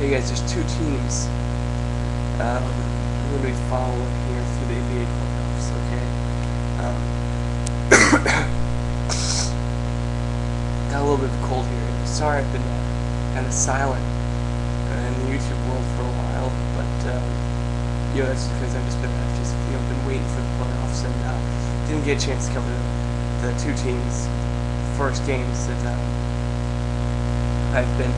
Hey guys, there's two teams I'm going to be following here through the NBA playoffs, okay? Got a little bit of a cold here. Sorry I've been kind of silent in the YouTube world for a while, but that's because I've just been waiting for the playoffs and didn't get a chance to cover the two teams' first games that I've been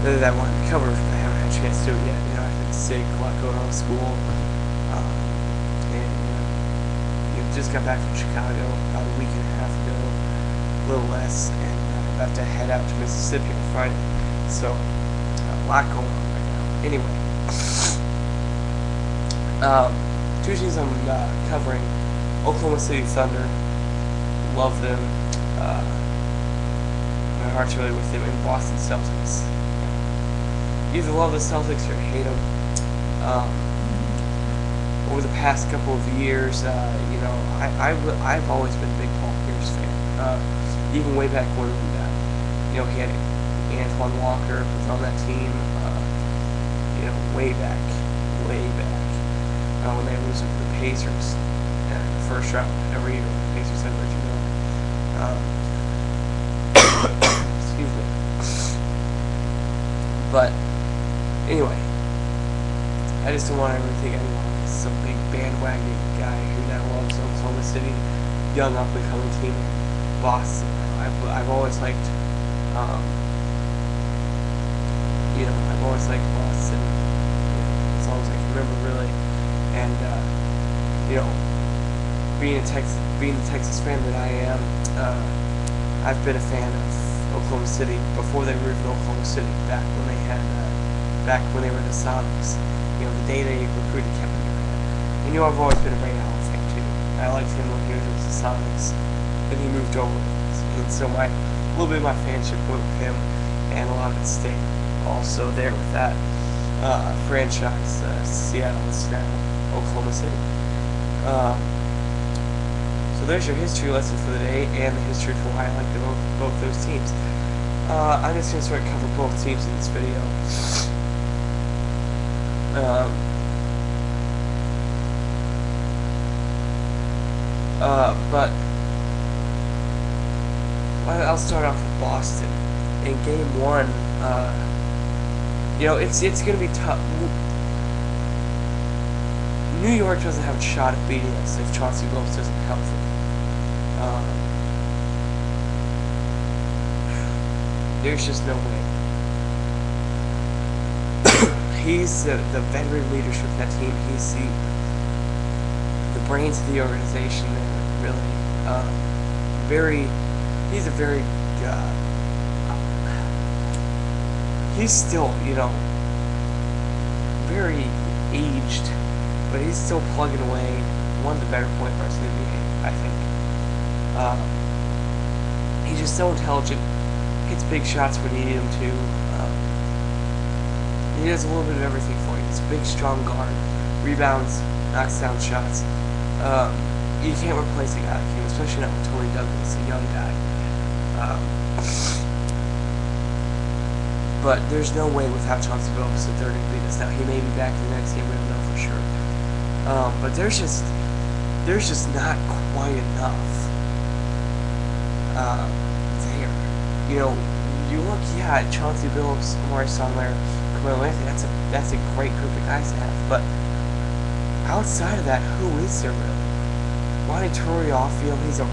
that I wanted to cover. I haven't had a chance to do it yet. I've been sick, a lot going on in school, and just got back from Chicago about a week and a half ago, a little less, and I'm about to head out to Mississippi on Friday. So a lot going on right now. Anyway, two teams I'm covering: Oklahoma City Thunder. Love them. My heart's really with them. And Boston Celtics. Either love the Celtics or hate them. Over the past couple of years, I've always been a big Paul Pierce fan. Even way back when, he had Antoine Walker was on that team. Way back, when they lose to the Pacers in the first round every year. The Pacers had Reggie Miller. Excuse me. But anyway, I just don't want everyone to think anyone is some big bandwagon guy who now loves Oklahoma City, young up and coming team in Boston. I've always liked, I've always liked Boston, as long as I can remember, really. And being the Texas fan that I am, I've been a fan of Oklahoma City before they moved to Oklahoma City, back when they were the Sonics. The day they recruited Kevin Durant. And I've always been a Ray Allen fan too. I liked him when he was with the Sonics, then he moved over, and so a little bit of my fanship went with him, and a lot of it stayed also there with that franchise. Seattle is now Oklahoma City. So there's your history lesson for the day, and the history for why I like both those teams. I'm just going to sort of cover both teams in this video. But I'll start off with Boston. In Game 1, it's going to be tough. New York doesn't have a shot at beating us if Chauncey Billups isn't healthy. There's just no way. He's the veteran leadership of that team. He's the brains of the organization there, really. He's a very, he's still, very aged, but he's still plugging away. One of the better point guards in the NBA, I think. He's just so intelligent. Hits big shots when you need him to. He does a little bit of everything for you. He's a big, strong guard. Rebounds, knocks down shots. You can't replace a guy like him, especially not with Tony Douglas, a young guy. But there's no way without Chauncey Billups that they're going to beat us. Now, he may be back in the next game, we don't know for sure. But there's just not quite enough there. You look, at Chauncey Billups, Amari Stoudemire, Carmelo Anthony. That's a great group of guys to have. But outside of that, who is there really? Lonnie Torrey off-field, he's a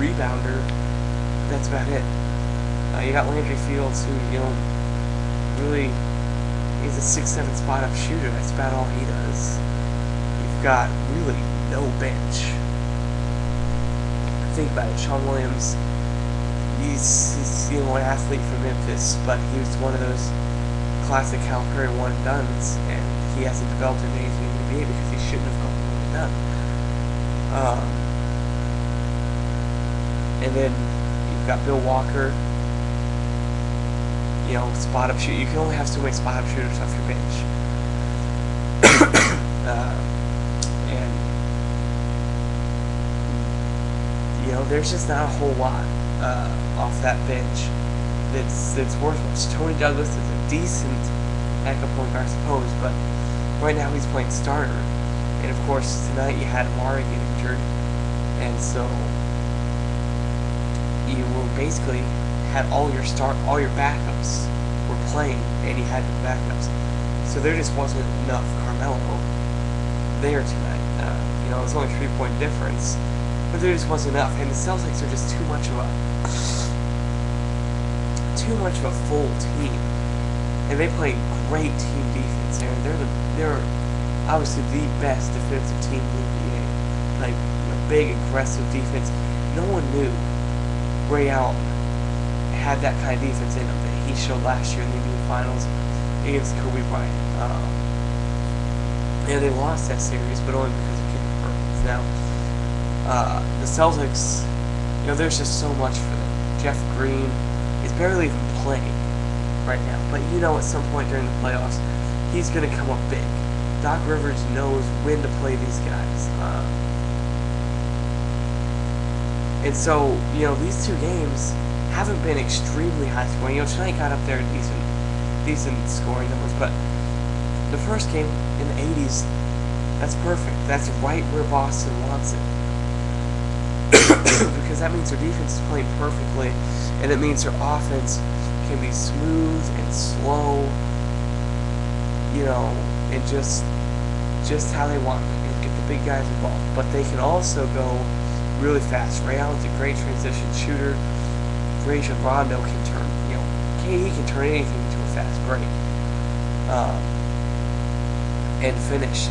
rebounder. That's about it. You got Landry Fields, who really he's a 6'7" spot-up shooter. That's about all he does. You've got really no bench. Think about it. Sean Williams. He's an athlete from Memphis, but he was one of those classic Cal Perry one-and-dones, and he hasn't developed into anything in the NBA because he shouldn't have gone one-and-done. And then you've got Bill Walker, spot-up shooter. You can only have so many spot-up shooters off your bench. And there's just not a whole lot off that bench. that's worthless. Tony Douglas is a decent backup point guard, I suppose, but right now he's playing starter. And of course, tonight you had Amari get injured, and so you will basically had all your backups were playing, and you had the backups. So there just wasn't enough Carmelo there tonight. It's only a 3-point difference, but there just wasn't enough. And the Celtics are just too much of a full team, and they play great team defense. And they're obviously the best defensive team in the NBA. Like big aggressive defense. No one knew Ray Allen had that kind of defense in him that he showed last year in the NBA Finals against Kobe Bryant. And they lost that series, but only because of Kendrick Perkins. Now, the Celtics, there's just so much for them. Jeff Green is barely even playing right now, but at some point during the playoffs, he's going to come up big. Doc Rivers knows when to play these guys. And so, these two games haven't been extremely high scoring. Tonight got up there decent scoring numbers, but the first game in the 80s, that's perfect. That's right where Boston wants it. Because that means their defense is playing perfectly, and it means their offense can be smooth and slow, and just how they want it, and get the big guys involved. But they can also go really fast. Ray Allen's a great transition shooter. Rajon Rondo can turn, KD can turn anything into a fast break. And finish,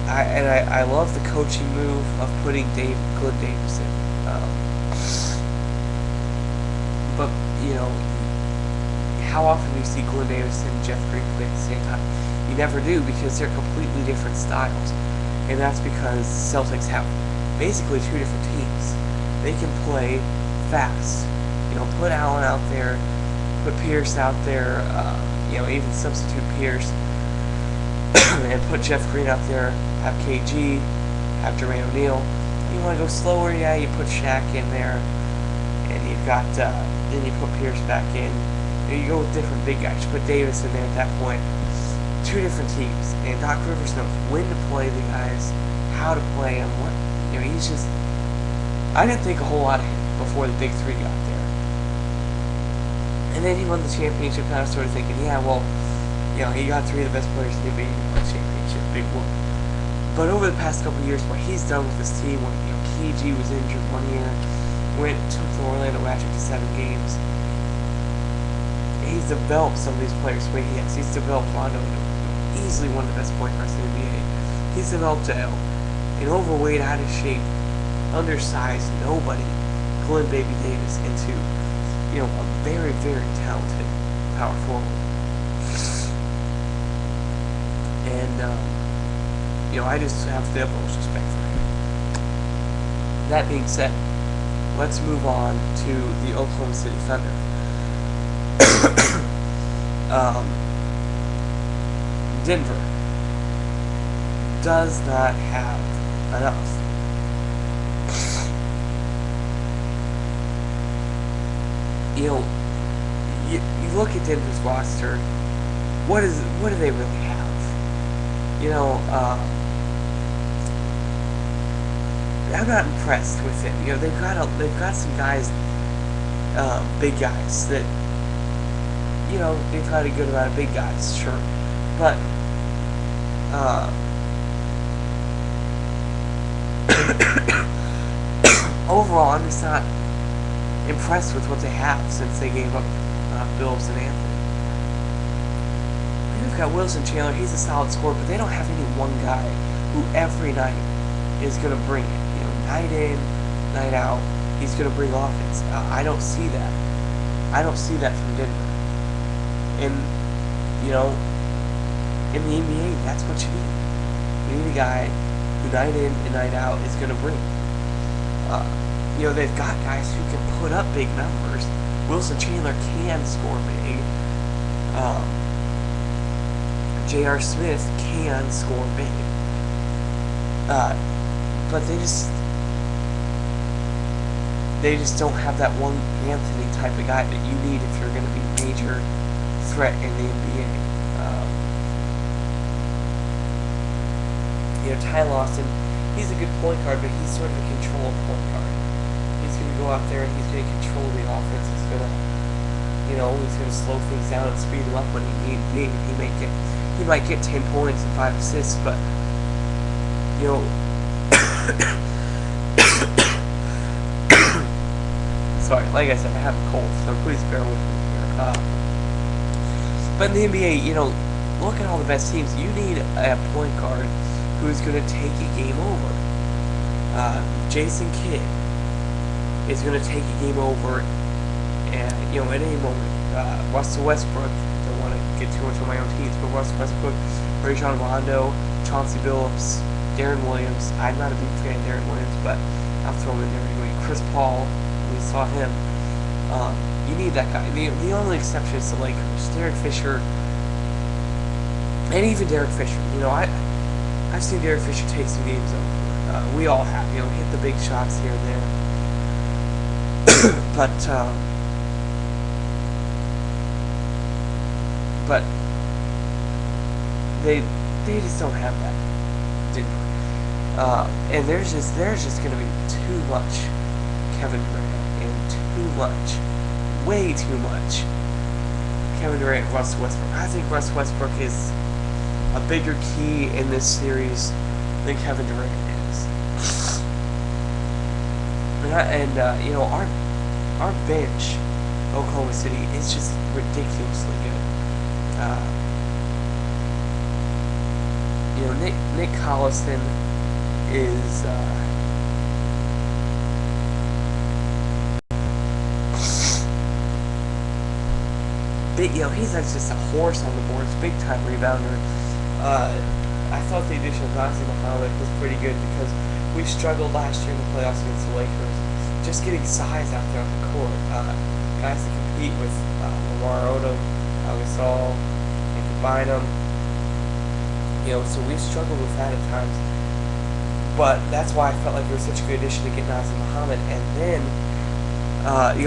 I love the coaching move of putting Glenn Davis in. But, how often do you see Glenn Davis and Jeff Green play at the same time? You never do, because they're completely different styles. And that's because Celtics have basically two different teams. They can play fast. Put Allen out there, put Pierce out there, even substitute Pierce, and put Jeff Green out there, have KG, have Jermaine O'Neal. You want to go slower, yeah, you put Shaq in there, and you've got, then you put Pierce back in. You go with different big guys. You put Davis in there at that point. Two different teams, and Doc Rivers knows when to play the guys, how to play them, he's just, I didn't think a whole lot of him before the Big Three got there. And then he won the championship, and I was sort of thinking, yeah, well, he got three of the best players in the NBA to win the championship, big whoop. But over the past couple of years, what he's done with this team, when KG was injured one year, took the Orlando Magic to 7 games, he's developed some of these players the way he has. He's developed Rondo into easily one of the best point guards in the NBA. He's developed an overweight, out of shape, undersized nobody, Glenn Baby Davis, into a very, very talented power forward. And I just have the utmost respect for him. That being said, let's move on to the Oklahoma City Thunder. Denver does not have enough. You look at Denver's roster. What do they really have? I'm not impressed with it. They've got some guys, big guys that, they've got a good amount of big guys, sure, but overall, I'm just not impressed with what they have since they gave up Billups and Anthony. They've got Wilson Chandler. He's a solid scorer, but they don't have any one guy who every night is going to bring it. Night in, night out, he's going to bring offense. I don't see that. I don't see that from Denver. And in the NBA, that's what you need. You need a guy who night in and night out is going to bring it. They've got guys who can put up big numbers. Wilson Chandler can score big. J.R. Smith can score big. But they just, they just don't have that one Anthony type of guy that you need if you're going to be a major threat in the NBA. Ty Lawson, he's a good point guard, but he's sort of a control point guard. He's going to go out there and he's going to control the offense. He's going to, he's going to slow things down and speed them up when he needs. He might get 10 points and 5 assists, but sorry, like I said, I have a cold, so please bear with me here. But in the NBA, look at all the best teams. You need a point guard who's going to take a game over. Jason Kidd is going to take a game over, and at any moment. Russell Westbrook, don't want to get too much on my own teams, but Russell Westbrook, Rajon Rondo, Chauncey Billups, Darren Williams. I'm not a big fan of Darren Williams, but I'll throw him in there anyway. Chris Paul, we saw him. You need that guy. The only exception is the Lakers. Derek Fisher, and even Derek Fisher. I've seen Derek Fisher take some games over. We all have, hit the big shots here and there. But they just don't have that, Denver. And there's just going to be too much Kevin Durant and too much, way too much Kevin Durant and Russell Westbrook. I think Russell Westbrook is a bigger key in this series than Kevin Durant is. Our bench, Oklahoma City, is just ridiculously good. Nick Collison is he's just a horse on the boards, big time rebounder. I thought the addition of Nazir Muhammad was pretty good because we struggled last year in the playoffs against the Lakers, just getting size out there on the court, guys to compete with Lamar Odom, Gasol, and Bynum. So we struggled with that at times. But that's why I felt like it was such a good addition to get Nazir Muhammad. And then,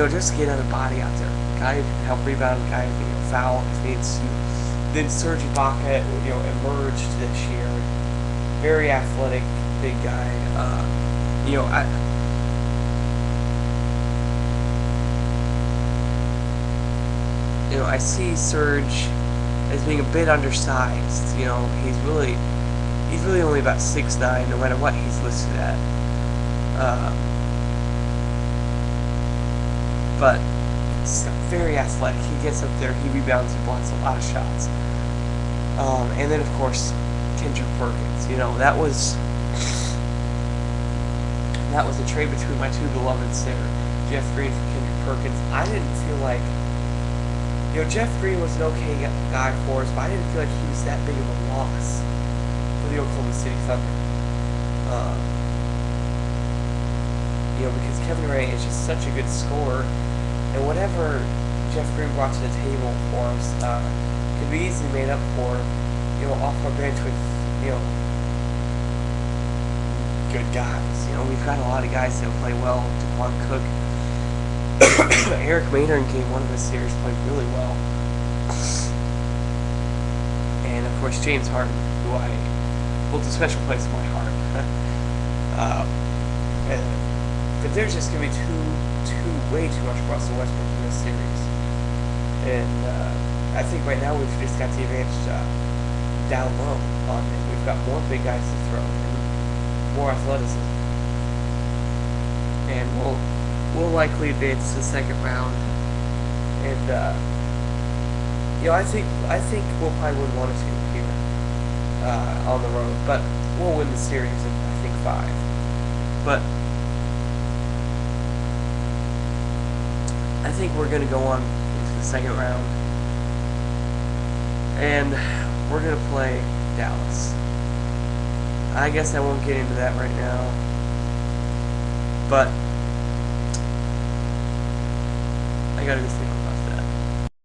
just get another body out there. A guy who can help rebound, a guy who can foul if needs to. Then Serge Ibaka, emerged this year. Very athletic, big guy. I see Serge as being a bit undersized. He's really only about 6'9", no matter what he's listed at. But he's very athletic. He gets up there, he rebounds, he blocks a lot of shots. And then of course Kendrick Perkins. That was a trade between my two beloveds there, Jeff Green for Kendrick Perkins. I didn't feel like Jeff Green was an okay guy for us, but I didn't feel like he was that big of a loss for the Oklahoma City Thunder. Because Kevin Durant is just such a good scorer, and whatever Jeff Green brought to the table for us could be easily made up for, off our bench with, good guys. We've got a lot of guys that play well. DeQuan Cook. Eric Maynard in Game 1 of this series played really well. And, of course, James Harden, who holds a special place in my heart. But there's just going to be way too much Russell Westbrook in this series. And I think right now we've just got the advantage down low on it. We've got more big guys to throw and more athleticism. And we'll likely advance to the second round, and I think we'll probably win 1 or 2 here on the road, but we'll win the series in I think 5. But I think we're gonna go on into the second round, and we're gonna play Dallas. I guess I won't get into that right now, but I gotta go sleep.